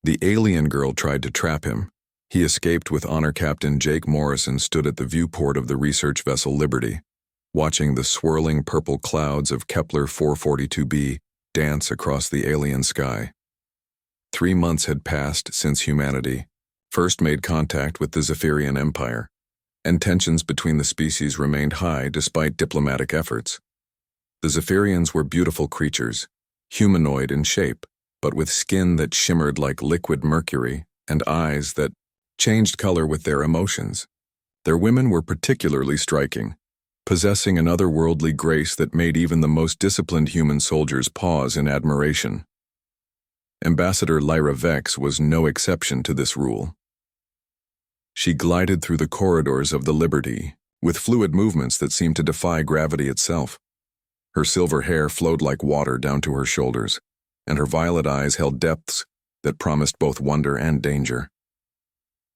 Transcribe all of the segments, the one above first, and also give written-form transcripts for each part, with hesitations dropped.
The alien girl tried to trap him. He escaped with Honor Captain Jake Morrison stood at the viewport of the research vessel Liberty, watching the swirling purple clouds of Kepler 442b dance across the alien sky. 3 months had passed since humanity first made contact with the Zephyrian Empire, and tensions between the species remained high despite diplomatic efforts. The Zephyrians were beautiful creatures, humanoid in shape, but with skin that shimmered like liquid mercury and eyes that changed color with their emotions. Their women were particularly striking, possessing an otherworldly grace that made even the most disciplined human soldiers pause in admiration. Ambassador Lyra Vex was no exception to this rule. She glided through the corridors of the Liberty, with fluid movements that seemed to defy gravity itself. Her silver hair flowed like water down to her shoulders, and her violet eyes held depths that promised both wonder and danger.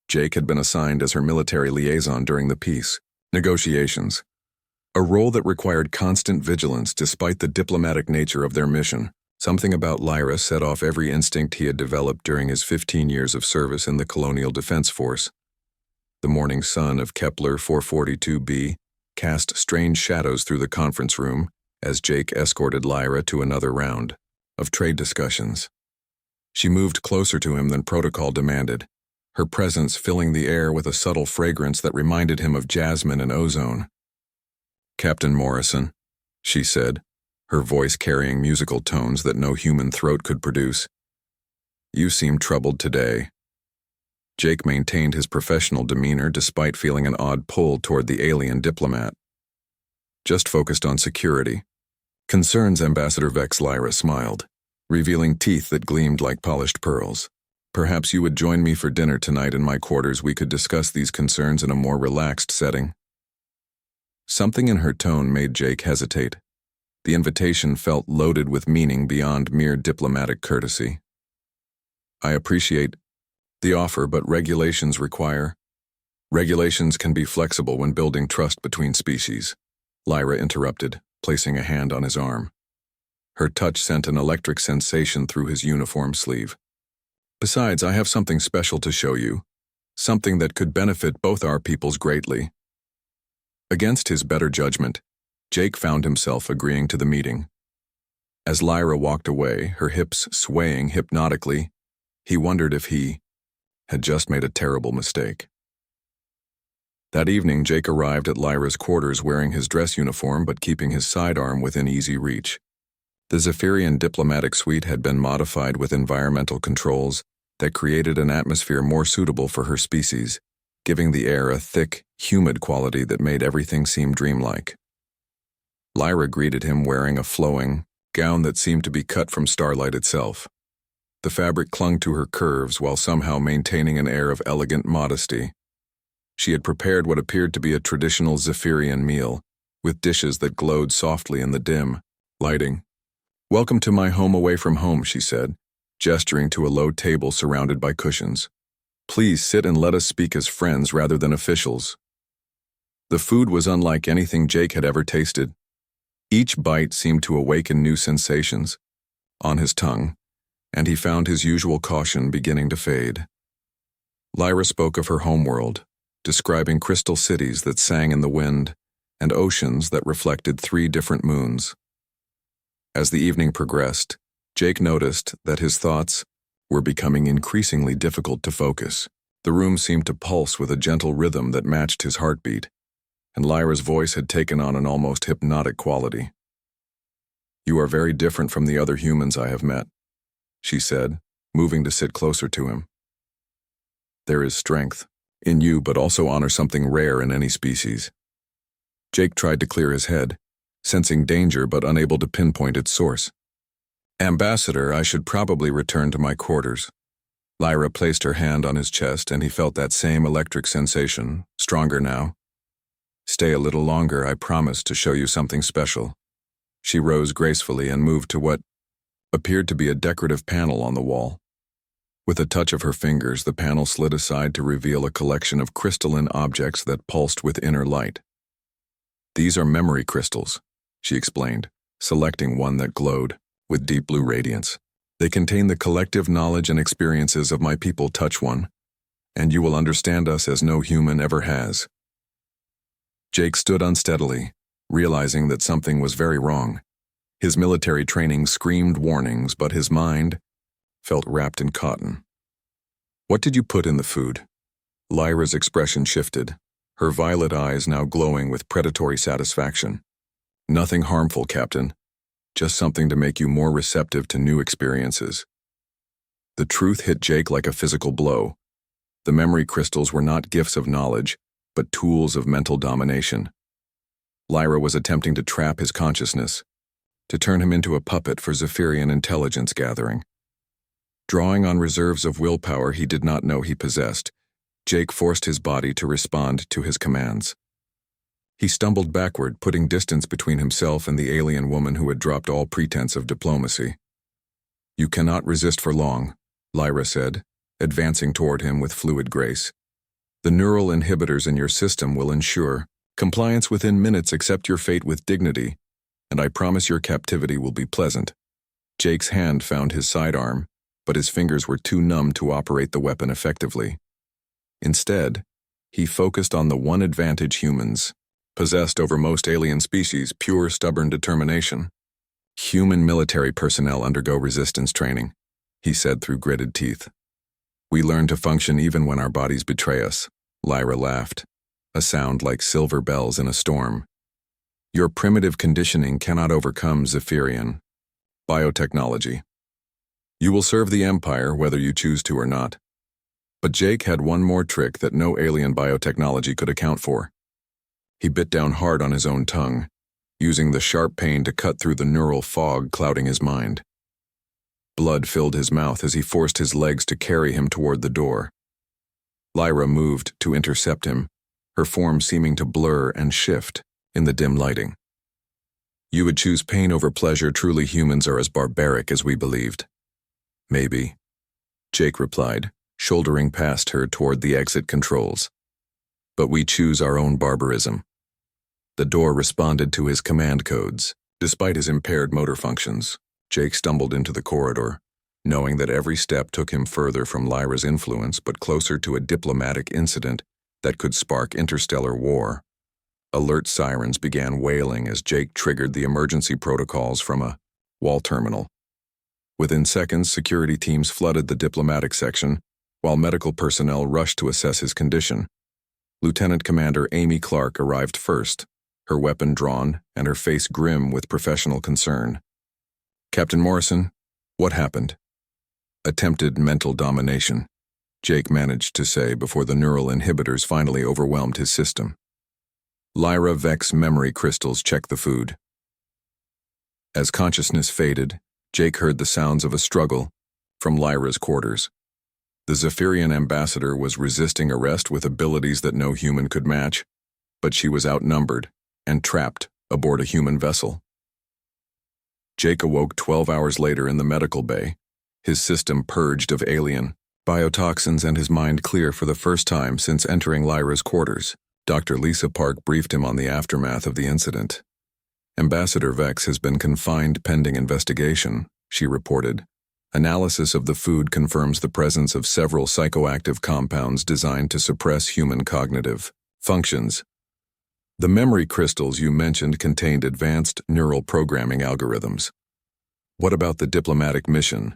Jake had been assigned as her military liaison during the peace negotiations, a role that required constant vigilance despite the diplomatic nature of their mission. Something about Lyra set off every instinct he had developed during his 15 years of service in the Colonial Defense Force. The morning sun of Kepler 442b cast strange shadows through the conference room as Jake escorted Lyra to another round of trade discussions. She moved closer to him than protocol demanded, her presence filling the air with a subtle fragrance that reminded him of jasmine and ozone. "Captain Morrison," she said, her voice carrying musical tones that no human throat could produce. "You seem troubled today." Jake maintained his professional demeanor despite feeling an odd pull toward the alien diplomat. "Just focused on security." "Concerns, Ambassador Vex." Lyra smiled, revealing teeth that gleamed like polished pearls. "Perhaps you would join me for dinner tonight in my quarters. We could discuss these concerns in a more relaxed setting." Something in her tone made Jake hesitate. The invitation felt loaded with meaning beyond mere diplomatic courtesy. "I appreciate the offer, but regulations require—" "Regulations can be flexible when building trust between species," Lyra interrupted, placing a hand on his arm. Her touch sent an electric sensation through his uniform sleeve. "Besides, I have something special to show you, something that could benefit both our peoples greatly." Against his better judgment, Jake found himself agreeing to the meeting. As Lyra walked away, her hips swaying hypnotically, he wondered if he had just made a terrible mistake. That evening, Jake arrived at Lyra's quarters wearing his dress uniform but keeping his sidearm within easy reach. The Zephyrian diplomatic suite had been modified with environmental controls that created an atmosphere more suitable for her species, giving the air a thick, humid quality that made everything seem dreamlike. Lyra greeted him wearing a flowing gown that seemed to be cut from starlight itself. The fabric clung to her curves while somehow maintaining an air of elegant modesty. She had prepared what appeared to be a traditional Zephyrian meal, with dishes that glowed softly in the dim lighting. "Welcome to my home away from home," she said, gesturing to a low table surrounded by cushions. "Please sit and let us speak as friends rather than officials." The food was unlike anything Jake had ever tasted. Each bite seemed to awaken new sensations on his tongue, and he found his usual caution beginning to fade. Lyra spoke of her homeworld, describing crystal cities that sang in the wind and oceans that reflected 3 different moons. As the evening progressed, Jake noticed that his thoughts were becoming increasingly difficult to focus. The room seemed to pulse with a gentle rhythm that matched his heartbeat, and Lyra's voice had taken on an almost hypnotic quality. "You are very different from the other humans I have met," she said, moving to sit closer to him. "There is strength in you, but also honor something rare in any species." Jake tried to clear his head, sensing danger but unable to pinpoint its source. "Ambassador, I should probably return to my quarters." Lyra placed her hand on his chest, and he felt that same electric sensation, stronger now. "Stay a little longer, I promise to show you something special." She rose gracefully and moved to what appeared to be a decorative panel on the wall. With a touch of her fingers, the panel slid aside to reveal a collection of crystalline objects that pulsed with inner light. "These are memory crystals," she explained, selecting one that glowed with deep blue radiance. They contain the collective knowledge and experiences of my people, Touch One, and you will understand us as no human ever has. Jake stood unsteadily, realizing that something was very wrong. His military training screamed warnings, but his mind felt wrapped in cotton. What did you put in the food? Lyra's expression shifted, her violet eyes now glowing with predatory satisfaction. Nothing harmful, Captain. Just something to make you more receptive to new experiences. The truth hit Jake like a physical blow. The memory crystals were not gifts of knowledge, but tools of mental domination. Lyra was attempting to trap his consciousness, to turn him into a puppet for Zephyrian intelligence gathering. Drawing on reserves of willpower he did not know he possessed, Jake forced his body to respond to his commands. He stumbled backward, putting distance between himself and the alien woman who had dropped all pretense of diplomacy. You cannot resist for long, Lyra said, advancing toward him with fluid grace. The neural inhibitors in your system will ensure compliance within minutes. Accept your fate with dignity, and I promise your captivity will be pleasant. Jake's hand found his sidearm, but his fingers were too numb to operate the weapon effectively. Instead, he focused on the one advantage humans possessed over most alien species: pure, stubborn determination. Human military personnel undergo resistance training, he said through gritted teeth. We learn to function even when our bodies betray us. Lyra laughed, a sound like silver bells in a storm. Your primitive conditioning cannot overcome Zephyrian biotechnology. You will serve the Empire whether you choose to or not. But Jake had one more trick that no alien biotechnology could account for. He bit down hard on his own tongue, using the sharp pain to cut through the neural fog clouding his mind. Blood filled his mouth as he forced his legs to carry him toward the door. Lyra moved to intercept him, her form seeming to blur and shift in the dim lighting. You would choose pain over pleasure. Truly, humans are as barbaric as we believed. Maybe, Jake replied, shouldering past her toward the exit controls. But we choose our own barbarism. The door responded to his command codes. Despite his impaired motor functions, Jake stumbled into the corridor, knowing that every step took him further from Lyra's influence but closer to a diplomatic incident that could spark interstellar war. Alert sirens began wailing as Jake triggered the emergency protocols from a wall terminal. Within seconds, security teams flooded the diplomatic section, while medical personnel rushed to assess his condition. Lieutenant Commander Amy Clark arrived first, her weapon drawn and her face grim with professional concern. Captain Morrison, what happened? Attempted mental domination, Jake managed to say before the neural inhibitors finally overwhelmed his system. Lyra Vex memory crystals checked the food. As consciousness faded, Jake heard the sounds of a struggle from Lyra's quarters. The Zephyrian ambassador was resisting arrest with abilities that no human could match, but she was outnumbered and trapped aboard a human vessel. Jake awoke 12 hours later in the medical bay, his system purged of alien biotoxins and his mind clear for the first time since entering Lyra's quarters. Dr. Lisa Park briefed him on the aftermath of the incident. Ambassador Vex has been confined pending investigation, she reported. Analysis of the food confirms the presence of several psychoactive compounds designed to suppress human cognitive functions. The memory crystals you mentioned contained advanced neural programming algorithms. What about the diplomatic mission?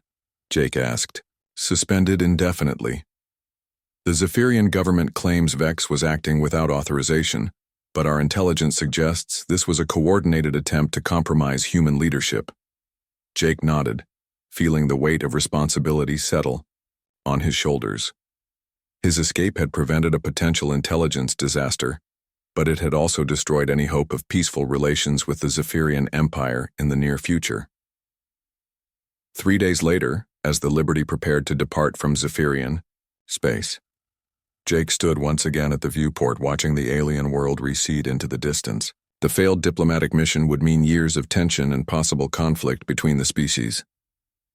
Jake asked. Suspended indefinitely. The Zephyrian government claims Vex was acting without authorization, but our intelligence suggests this was a coordinated attempt to compromise human leadership. Jake nodded, feeling the weight of responsibility settle on his shoulders. His escape had prevented a potential intelligence disaster, but it had also destroyed any hope of peaceful relations with the Zephyrian Empire in the near future. 3 days later, as the Liberty prepared to depart from Zephyrian space, Jake stood once again at the viewport watching the alien world recede into the distance. The failed diplomatic mission would mean years of tension and possible conflict between the species.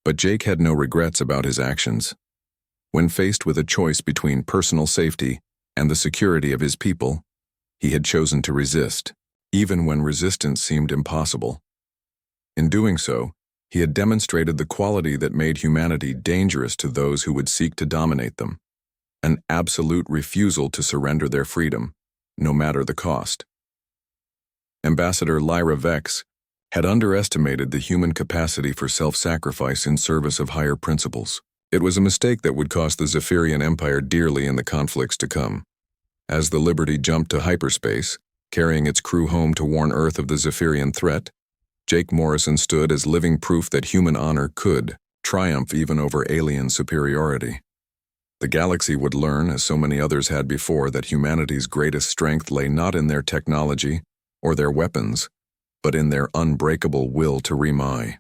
But Jake had no regrets about his actions. When faced with a choice between personal safety and the security of his people, he had chosen to resist, even when resistance seemed impossible. In doing so, He had demonstrated the quality that made humanity dangerous to those who would seek to dominate them, an absolute refusal to surrender their freedom, no matter the cost. Ambassador Lyra Vex had underestimated the human capacity for self-sacrifice in service of higher principles. It was a mistake that would cost the Zephyrian Empire dearly in the conflicts to come. As the Liberty jumped to hyperspace, carrying its crew home to warn Earth of the Zephyrian threat, Jake Morrison stood as living proof that human honor could triumph even over alien superiority. The galaxy would learn, as so many others had before, that humanity's greatest strength lay not in their technology or their weapons, but in their unbreakable will to remai.